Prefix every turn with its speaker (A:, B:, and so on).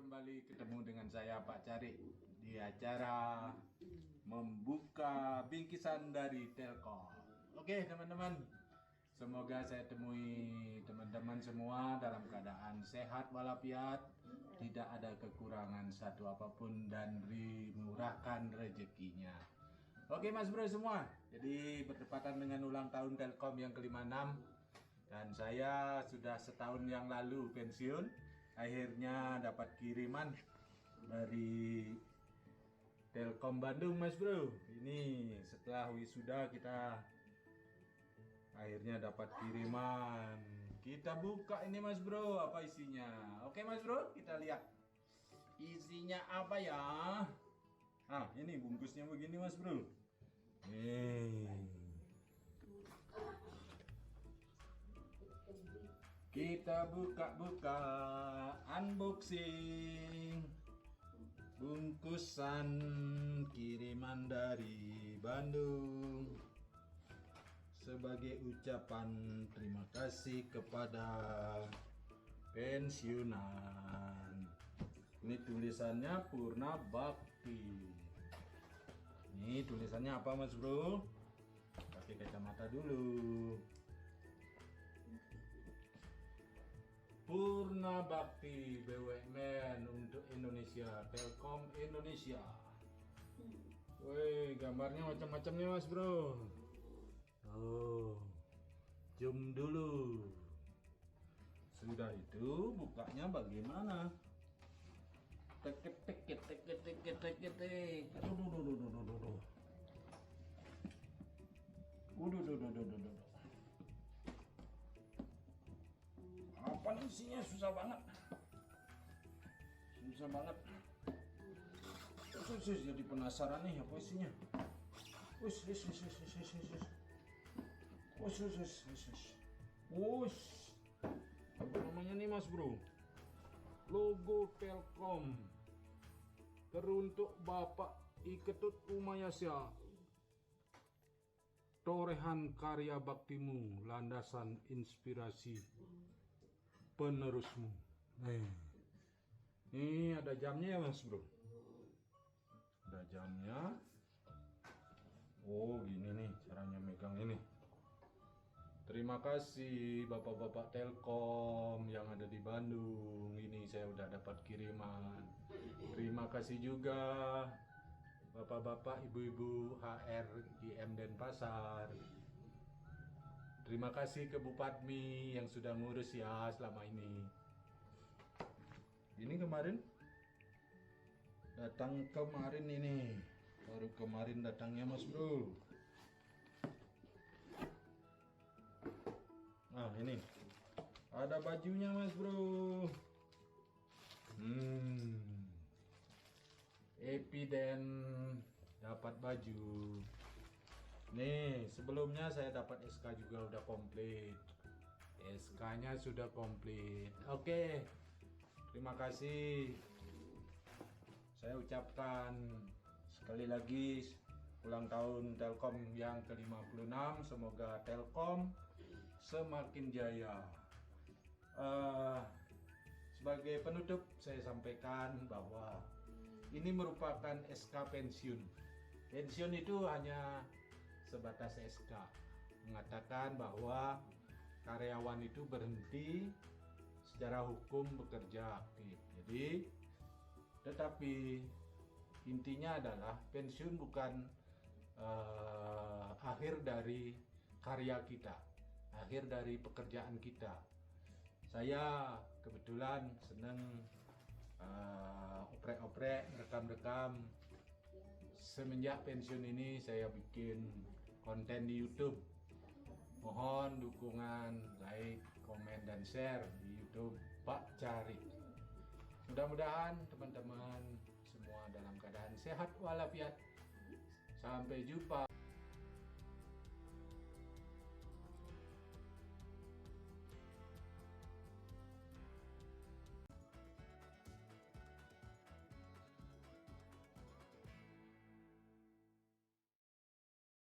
A: kembali ketemu dengan saya Pak Cari di acara membuka bingkisan dari Telkom. Oke teman-teman, semoga saya temui teman-teman semua dalam keadaan sehat walafiat, tidak ada kekurangan satu apapun dan dimurahkan rezekinya. Oke Mas Bro semua, jadi bertepatan dengan ulang tahun Telkom yang ke-56 dan saya sudah setahun yang lalu pensiun. Akhirnya dapat kiriman dari Telkom Bandung Mas Bro. Ini setelah wisuda kita akhirnya dapat kiriman. Kita buka ini Mas Bro, apa isinya? Oke Mas Bro, kita lihat isinya apa ya. Ah, ini bungkusnya begini Mas Bro. Kita buka-buka, unboxing bungkusan kiriman dari Bandung sebagai ucapan terima kasih kepada pensiunan. Ini tulisannya Purna Bakti. Ini tulisannya apa Mas Bro? Pakai kacamata dulu. Purna Bakti BUMN untuk Indonesia, Telkom Indonesia. Woi, gambarnya macam-macam nih Mas Bro. Oh, zoom dulu. Sudah itu bukanya bagaimana? Tek. Aduh. Apa isinya? Susah banget. Jadi penasaran nih apa isinya. Apa namanya nih Mas Bro? Logo Telkom. Teruntuk Bapak Iketut Umayasya. Torehan karya baktimu, landasan inspirasi penerusmu. Ini ada jamnya ya Mas Bro. Ada jamnya. Oh gini nih caranya megang ini. Terima kasih bapak-bapak Telkom yang ada di Bandung. Ini saya udah dapat kiriman. Terima kasih juga bapak-bapak, ibu-ibu HR IM Denpasar. Terima kasih ke Bupatmi yang sudah ngurus ya selama ini. Ini kemarin datang ini. Baru kemarin datangnya Mas Bro. Nah ini ada bajunya Mas Bro. Epiden dapat baju. Nih sebelumnya saya dapat SK juga udah komplit. SK-nya sudah komplit. Oke, terima kasih. Saya ucapkan sekali lagi ulang tahun Telkom yang ke-56. Semoga Telkom semakin jaya. Sebagai penutup saya sampaikan bahwa ini merupakan SK pensiun. Pensiun itu hanya sebatas SK, mengatakan bahwa karyawan itu berhenti secara hukum bekerja aktif. Jadi, tetapi intinya adalah pensiun bukan akhir dari karya kita, akhir dari pekerjaan kita. Saya kebetulan senang oprek-oprek, rekam-rekam. Semenjak pensiun ini saya bikin konten di YouTube. Mohon dukungan, like, komen, dan share di YouTube Pak Cari. Mudah-mudahan teman-teman semua dalam keadaan sehat walafiat. Sampai jumpa.